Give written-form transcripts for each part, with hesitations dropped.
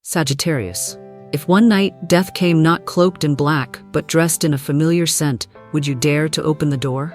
Sagittarius, if one night death came not cloaked in black but dressed in a familiar scent, would you dare to open the door?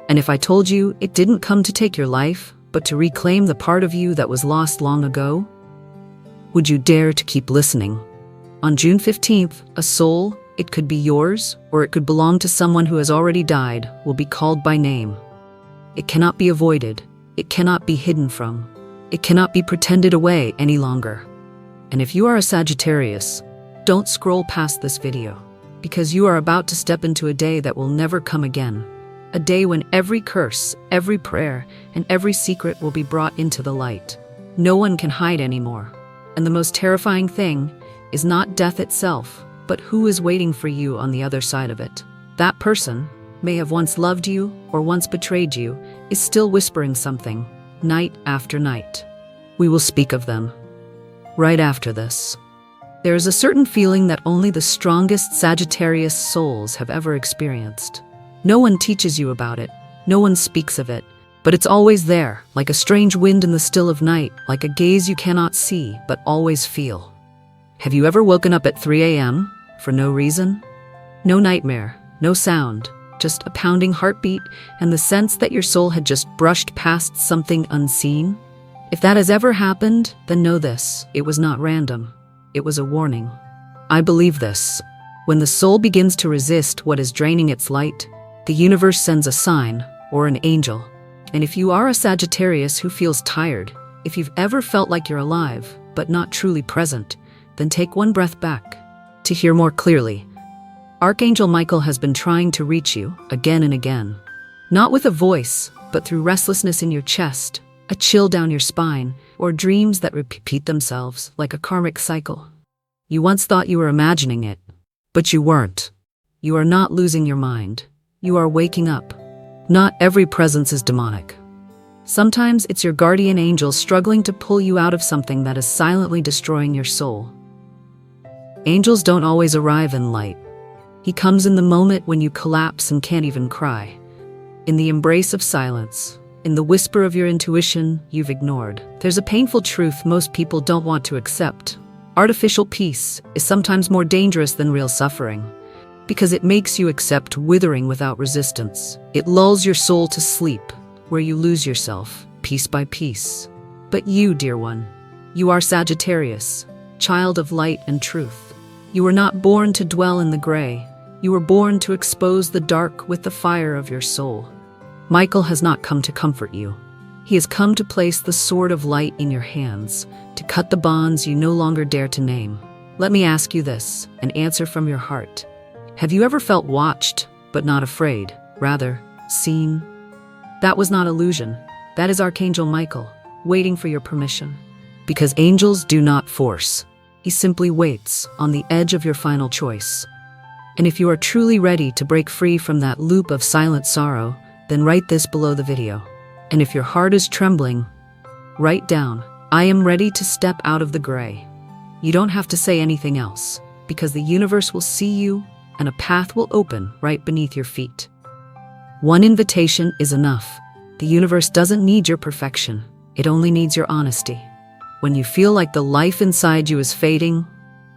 And if I told you it didn't come to take your life, but to reclaim the part of you that was lost long ago? Would you dare to keep listening? On June 15th, a soul, it could be yours, or it could belong to someone who has already died, will be called by name. It cannot be avoided. It cannot be hidden from. It cannot be pretended away any longer. And if you are a Sagittarius, don't scroll past this video, because you are about to step into a day that will never come again. A day when every curse, every prayer, and every secret will be brought into the light. No one can hide anymore. And the most terrifying thing is not death itself, but who is waiting for you on the other side of it. That person may have once loved you or once betrayed you, is still whispering something, night after night. We will speak of them right after this. There is a certain feeling that only the strongest Sagittarius souls have ever experienced. No one teaches you about it, no one speaks of it, but it's always there, like a strange wind in the still of night, like a gaze you cannot see but always feel. Have you ever woken up at 3 a.m. for no reason? No nightmare, no sound, just a pounding heartbeat and the sense that your soul had just brushed past something unseen? If that has ever happened, then know this: it was not random. It was a warning. I believe this. When the soul begins to resist what is draining its light, the universe sends a sign or an angel. And if you are a Sagittarius who feels tired, if you've ever felt like you're alive but not truly present, then take one breath back to hear more clearly. Archangel Michael has been trying to reach you again and again, not with a voice, but through restlessness in your chest, a chill down your spine, or dreams that repeat themselves like a karmic cycle. You once thought you were imagining it, but you weren't. You are not losing your mind. You are waking up. Not every presence is demonic. Sometimes it's your guardian angel struggling to pull you out of something that is silently destroying your soul. Angels don't always arrive in light. He comes in the moment when you collapse and can't even cry. In the embrace of silence, in the whisper of your intuition you've ignored. There's a painful truth most people don't want to accept. Artificial peace is sometimes more dangerous than real suffering, because it makes you accept withering without resistance. It lulls your soul to sleep, where you lose yourself, piece by piece. But you, dear one, you are Sagittarius, child of light and truth. You were not born to dwell in the gray. You were born to expose the dark with the fire of your soul. Michael has not come to comfort you. He has come to place the sword of light in your hands, to cut the bonds you no longer dare to name. Let me ask you this, an answer from your heart. Have you ever felt watched, but not afraid, rather, seen? That was not illusion. That is Archangel Michael, waiting for your permission. Because angels do not force. He simply waits on the edge of your final choice. And if you are truly ready to break free from that loop of silent sorrow, then write this below the video. And if your heart is trembling, write down, I am ready to step out of the gray. You don't have to say anything else, because the universe will see you and a path will open right beneath your feet. One invitation is enough. The universe doesn't need your perfection. It only needs your honesty. When you feel like the life inside you is fading,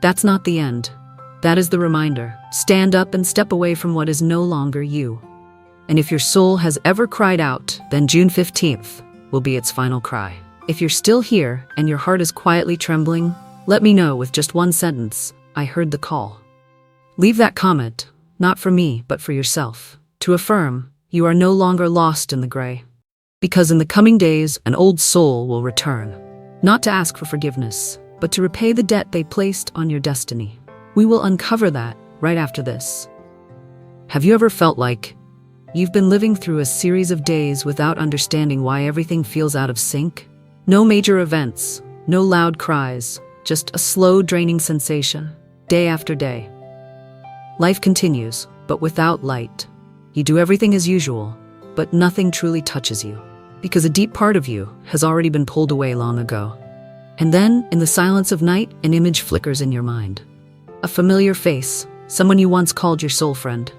that's not the end. That is the reminder. Stand up and step away from what is no longer you. And if your soul has ever cried out, then June 15th will be its final cry. If you're still here and your heart is quietly trembling, let me know with just one sentence: I heard the call. Leave that comment, not for me, but for yourself, to affirm you are no longer lost in the gray. Because in the coming days, an old soul will return, not to ask for forgiveness, but to repay the debt they placed on your destiny. We will uncover that right after this. Have you ever felt like you've been living through a series of days without understanding why everything feels out of sync? No major events, no loud cries, just a slow, draining sensation, day after day. Life continues, but without light. You do everything as usual, but nothing truly touches you, because a deep part of you has already been pulled away long ago. And then, in the silence of night, an image flickers in your mind. A familiar face, someone you once called your soul friend,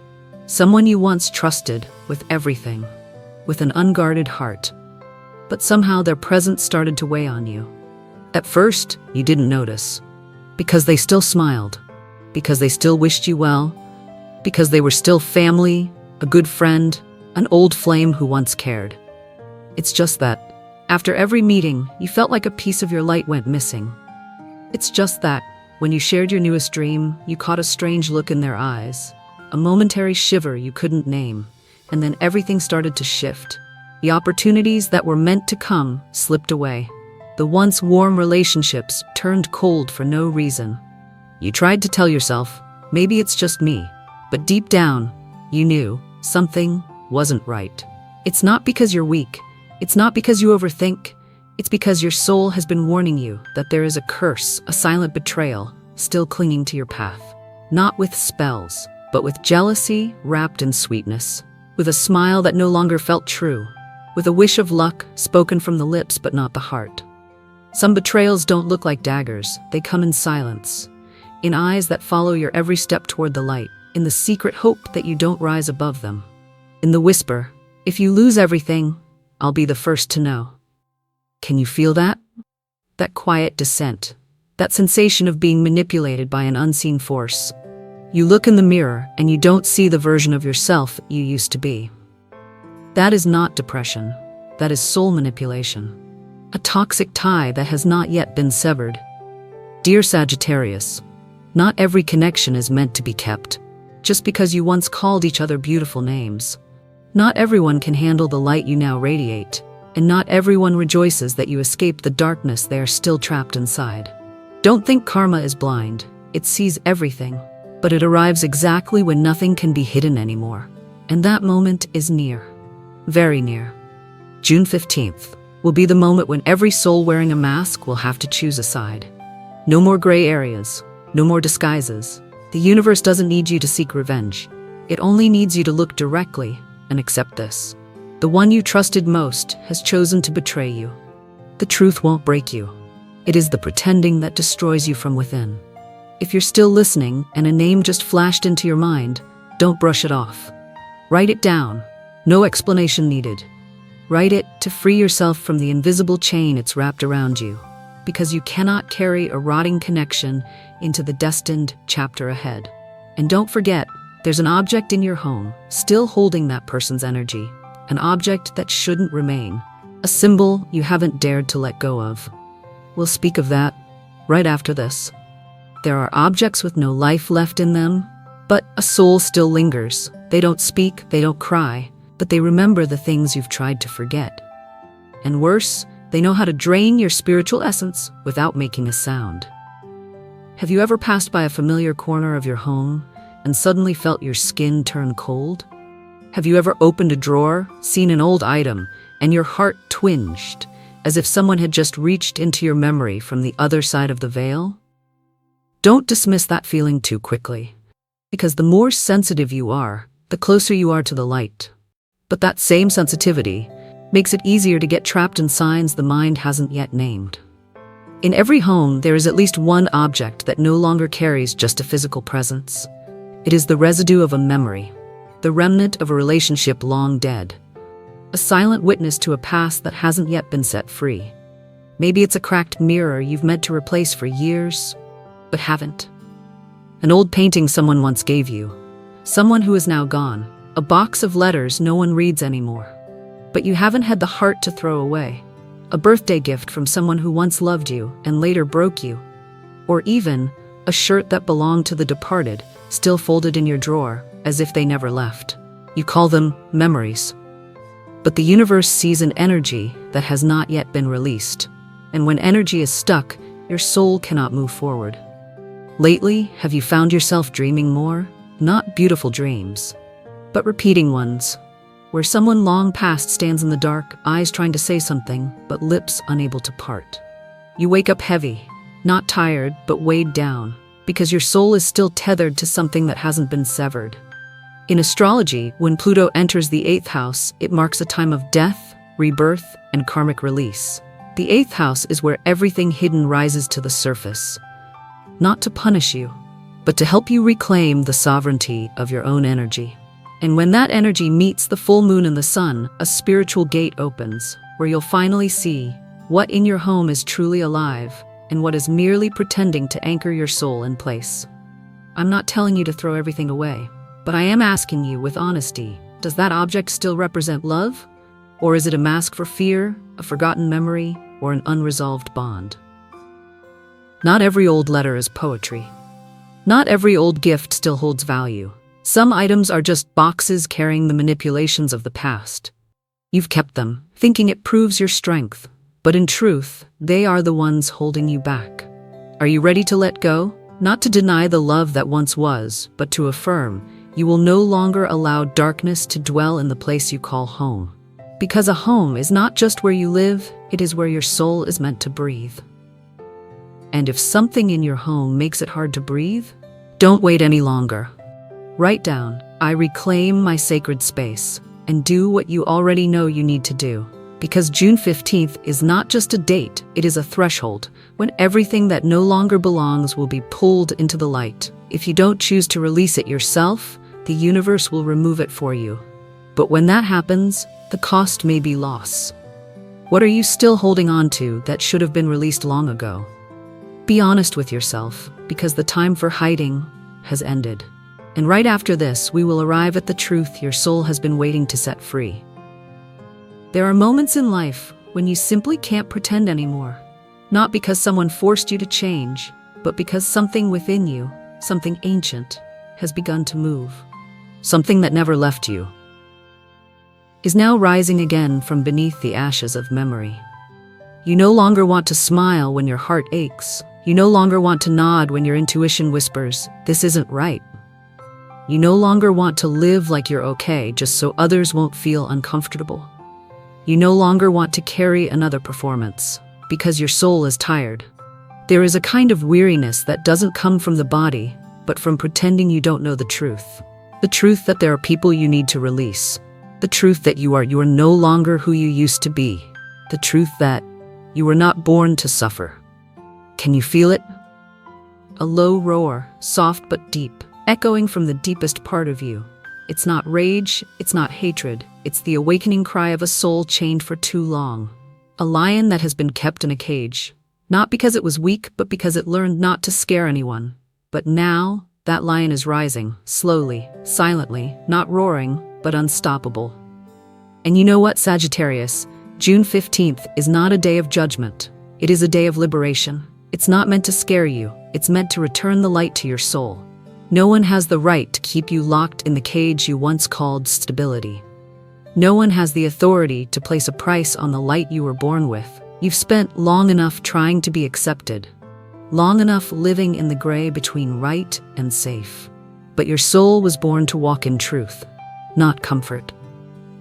someone you once trusted with everything, with an unguarded heart. But somehow their presence started to weigh on you. At first, you didn't notice. Because they still smiled, because they still wished you well, because they were still family, a good friend, an old flame who once cared. It's just that, after every meeting, you felt like a piece of your light went missing. It's just that, when you shared your newest dream, you caught a strange look in their eyes, a momentary shiver you couldn't name, and then everything started to shift. The opportunities that were meant to come slipped away. The once warm relationships turned cold for no reason. You tried to tell yourself, maybe it's just me, but deep down, you knew something wasn't right. It's not because you're weak. It's not because you overthink. It's because your soul has been warning you that there is a curse, a silent betrayal, still clinging to your path. Not with spells, but with jealousy wrapped in sweetness, with a smile that no longer felt true, with a wish of luck spoken from the lips but not the heart. Some betrayals don't look like daggers. They come in silence, in eyes that follow your every step toward the light, in the secret hope that you don't rise above them. In the whisper, if you lose everything, I'll be the first to know. Can you feel that? That quiet dissent, that sensation of being manipulated by an unseen force. You look in the mirror and you don't see the version of yourself you used to be. That is not depression. That is soul manipulation. A toxic tie that has not yet been severed. Dear Sagittarius, not every connection is meant to be kept, just because you once called each other beautiful names. Not everyone can handle the light you now radiate, and not everyone rejoices that you escaped the darkness they are still trapped inside. Don't think karma is blind. It sees everything, but it arrives exactly when nothing can be hidden anymore. And that moment is near. Very near. June 15th will be the moment when every soul wearing a mask will have to choose a side. No more gray areas, no more disguises. The universe doesn't need you to seek revenge. It only needs you to look directly and accept this. The one you trusted most has chosen to betray you. The truth won't break you. It is the pretending that destroys you from within. If you're still listening and a name just flashed into your mind, don't brush it off. Write it down. No explanation needed. Write it to free yourself from the invisible chain it's wrapped around you, because you cannot carry a rotting connection into the destined chapter ahead. And don't forget, there's an object in your home still holding that person's energy, an object that shouldn't remain, a symbol you haven't dared to let go of. We'll speak of that right after this. There are objects with no life left in them, but a soul still lingers. They don't speak, they don't cry, but they remember the things you've tried to forget. And worse, they know how to drain your spiritual essence without making a sound. Have you ever passed by a familiar corner of your home and suddenly felt your skin turn cold? Have you ever opened a drawer, seen an old item, and your heart twinged, as if someone had just reached into your memory from the other side of the veil? Don't dismiss that feeling too quickly, because the more sensitive you are, the closer you are to the light. But that same sensitivity makes it easier to get trapped in signs the mind hasn't yet named. In every home, there is at least one object that no longer carries just a physical presence. It is the residue of a memory, the remnant of a relationship long dead, a silent witness to a past that hasn't yet been set free. Maybe it's a cracked mirror you've meant to replace for years, but haven't. An old painting someone once gave you, someone who is now gone, a box of letters no one reads anymore, but you haven't had the heart to throw away, a birthday gift from someone who once loved you and later broke you, or even a shirt that belonged to the departed, still folded in your drawer as if they never left. You call them memories. But the universe sees an energy that has not yet been released, and when energy is stuck, your soul cannot move forward. Lately, have you found yourself dreaming more? Not beautiful dreams, but repeating ones, where someone long past stands in the dark, eyes trying to say something, but lips unable to part. You wake up heavy, not tired, but weighed down, because your soul is still tethered to something that hasn't been severed. In astrology, when Pluto enters the 8th house, it marks a time of death, rebirth, and karmic release. The 8th house is where everything hidden rises to the surface, not to punish you, but to help you reclaim the sovereignty of your own energy. And when that energy meets the full moon and the sun, a spiritual gate opens, where you'll finally see what in your home is truly alive, and what is merely pretending to anchor your soul in place. I'm not telling you to throw everything away, but I am asking you with honesty, does that object still represent love? Or is it a mask for fear, a forgotten memory, or an unresolved bond? Not every old letter is poetry. Not every old gift still holds value. Some items are just boxes carrying the manipulations of the past. You've kept them, thinking it proves your strength, but in truth, they are the ones holding you back. Are you ready to let go? Not to deny the love that once was, but to affirm you will no longer allow darkness to dwell in the place you call home. Because a home is not just where you live, it is where your soul is meant to breathe. And if something in your home makes it hard to breathe, don't wait any longer. Write down, I reclaim my sacred space, and do what you already know you need to do. Because June 15th is not just a date, it is a threshold, when everything that no longer belongs will be pulled into the light. If you don't choose to release it yourself, the universe will remove it for you. But when that happens, the cost may be loss. What are you still holding on to that should have been released long ago? Be honest with yourself, because the time for hiding has ended. And right after this, we will arrive at the truth your soul has been waiting to set free. There are moments in life when you simply can't pretend anymore. Not because someone forced you to change, but because something within you, something ancient, has begun to move. Something that never left you is now rising again from beneath the ashes of memory. You no longer want to smile when your heart aches. You no longer want to nod when your intuition whispers, this isn't right. You no longer want to live like you're okay just so others won't feel uncomfortable. You no longer want to carry another performance because your soul is tired. There is a kind of weariness that doesn't come from the body, but from pretending you don't know the truth. The truth that there are people you need to release. The truth that you are no longer who you used to be. The truth that you were not born to suffer. Can you feel it? A low roar, soft but deep, echoing from the deepest part of you. It's not rage, it's not hatred, it's the awakening cry of a soul chained for too long. A lion that has been kept in a cage, not because it was weak, but because it learned not to scare anyone. But now, that lion is rising, slowly, silently, not roaring, but unstoppable. And you know what, Sagittarius? June 15th is not a day of judgment. It is a day of liberation. It's not meant to scare you. It's meant to return the light to your soul. No one has the right to keep you locked in the cage you once called stability. No one has the authority to place a price on the light you were born with. You've spent long enough trying to be accepted. Long enough living in the gray between right and safe. But your soul was born to walk in truth, not comfort.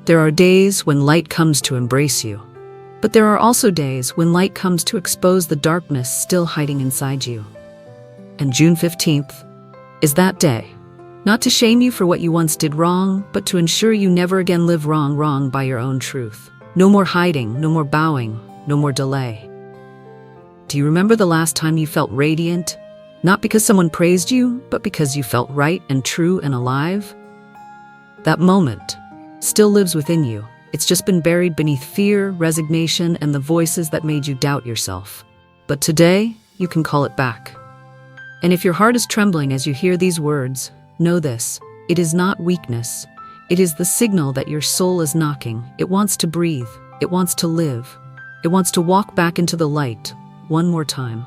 There are days when light comes to embrace you. But there are also days when light comes to expose the darkness still hiding inside you. And June 15th is that day. Not to shame you for what you once did wrong, but to ensure you never again live wrong by your own truth. No more hiding, no more bowing, no more delay. Do you remember the last time you felt radiant? Not because someone praised you, but because you felt right and true and alive? That moment still lives within you. It's just been buried beneath fear, resignation, and the voices that made you doubt yourself. But today, you can call it back. And if your heart is trembling as you hear these words, know this, it is not weakness. It is the signal that your soul is knocking. It wants to breathe. It wants to live. It wants to walk back into the light one more time.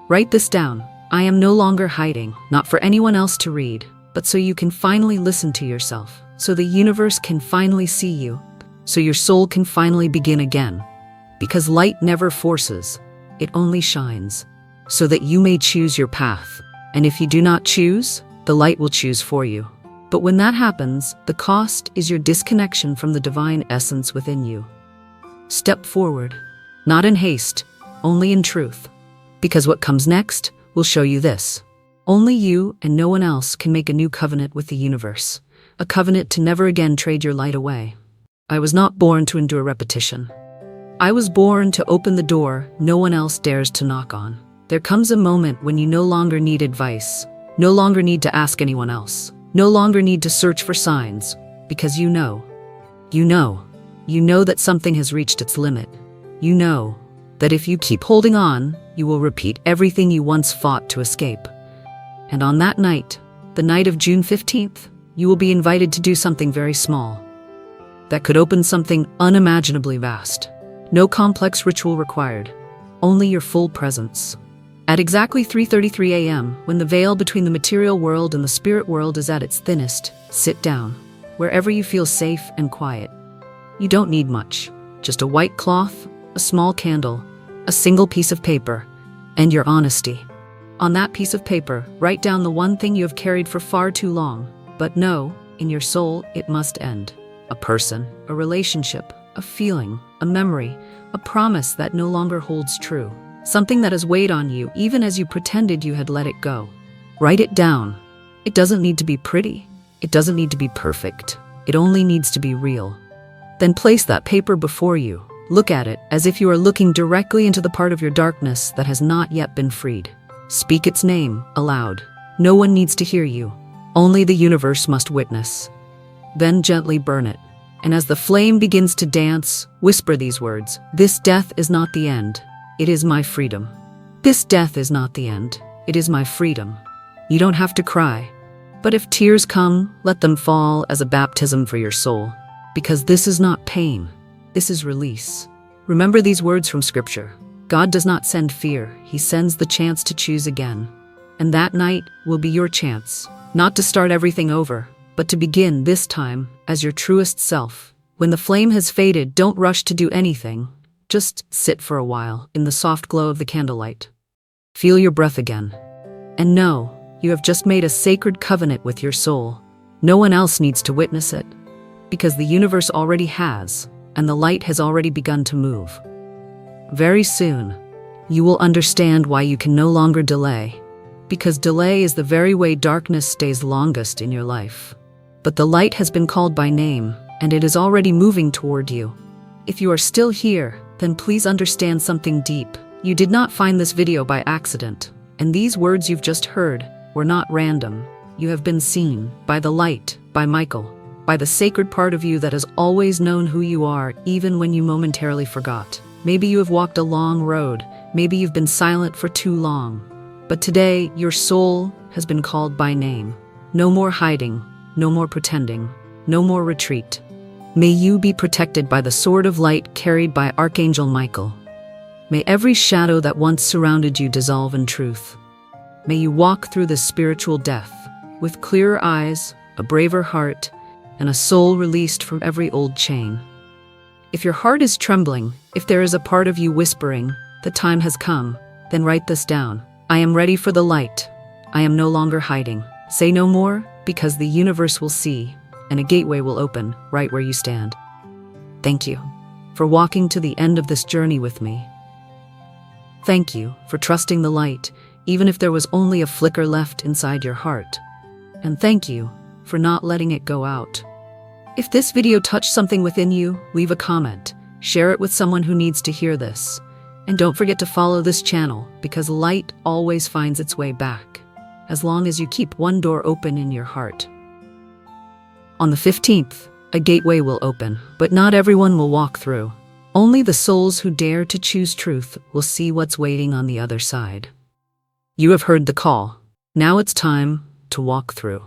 Write this down. I am no longer hiding, not for anyone else to read, but so you can finally listen to yourself, so the universe can finally see you, so your soul can finally begin again. Because light never forces, it only shines, so that you may choose your path. And if you do not choose, the light will choose for you. But when that happens, the cost is your disconnection from the divine essence within you. Step forward, not in haste, only in truth. Because what comes next will show you this. Only you and no one else can make a new covenant with the universe. A covenant to never again trade your light away. I was not born to endure repetition. I was born to open the door no one else dares to knock on. There comes a moment when you no longer need advice, no longer need to ask anyone else, no longer need to search for signs, because you know that something has reached its limit. You know that if you keep holding on, You will repeat everything you once fought to escape. And on that night, the night of June 15th, you will be invited to do something very small that could open something unimaginably vast. No complex ritual required, only your full presence. At exactly 3:33 a.m., when the veil between the material world and the spirit world is at its thinnest, sit down, wherever you feel safe and quiet. You don't need much, just a white cloth, a small candle, a single piece of paper, and your honesty. On that piece of paper, write down the one thing you have carried for far too long, but know, in your soul, it must end. A person, a relationship, a feeling, a memory, a promise that no longer holds true. Something that has weighed on you even as you pretended you had let it go. Write it down. It doesn't need to be pretty. It doesn't need to be perfect. It only needs to be real. Then place that paper before you. Look at it as if you are looking directly into the part of your darkness that has not yet been freed. Speak its name aloud. No one needs to hear you. Only the universe must witness. Then gently burn it. And as the flame begins to dance, whisper these words: "This death is not the end. It is my freedom. This death is not the end. It is my freedom." You don't have to cry. But if tears come, let them fall as a baptism for your soul. Because this is not pain. This is release. Remember these words from Scripture. God does not send fear. He sends the chance to choose again. And that night will be your chance, not to start everything over, but to begin this time as your truest self. When the flame has faded, don't rush to do anything. Just sit for a while in the soft glow of the candlelight. Feel your breath again. And know, you have just made a sacred covenant with your soul. No one else needs to witness it, because the universe already has, and the light has already begun to move. Very soon, you will understand why you can no longer delay, because delay is the very way darkness stays longest in your life. But the light has been called by name, and it is already moving toward you. If you are still here, then please understand something deep. You did not find this video by accident, and these words you've just heard were not random. You have been seen by the light, by Michael, by the sacred part of you that has always known who you are, even when you momentarily forgot. Maybe you have walked a long road, maybe you've been silent for too long, but today your soul has been called by name. No more hiding, no more pretending, no more retreat. May you be protected by the sword of light carried by Archangel Michael. May every shadow that once surrounded you dissolve in truth. May you walk through this spiritual death with clearer eyes, a braver heart, and a soul released from every old chain. If your heart is trembling, if there is a part of you whispering, "The time has come," then write this down. I am ready for the light. I am no longer hiding. Say no more, because the universe will see, and a gateway will open right where you stand. Thank you for walking to the end of this journey with me. Thank you for trusting the light, even if there was only a flicker left inside your heart. And thank you for not letting it go out. If this video touched something within you, leave a comment, share it with someone who needs to hear this. And don't forget to follow this channel, because light always finds its way back, as long as you keep one door open in your heart. On the 15th, a gateway will open, but not everyone will walk through. Only the souls who dare to choose truth will see what's waiting on the other side. You have heard the call. Now it's time to walk through.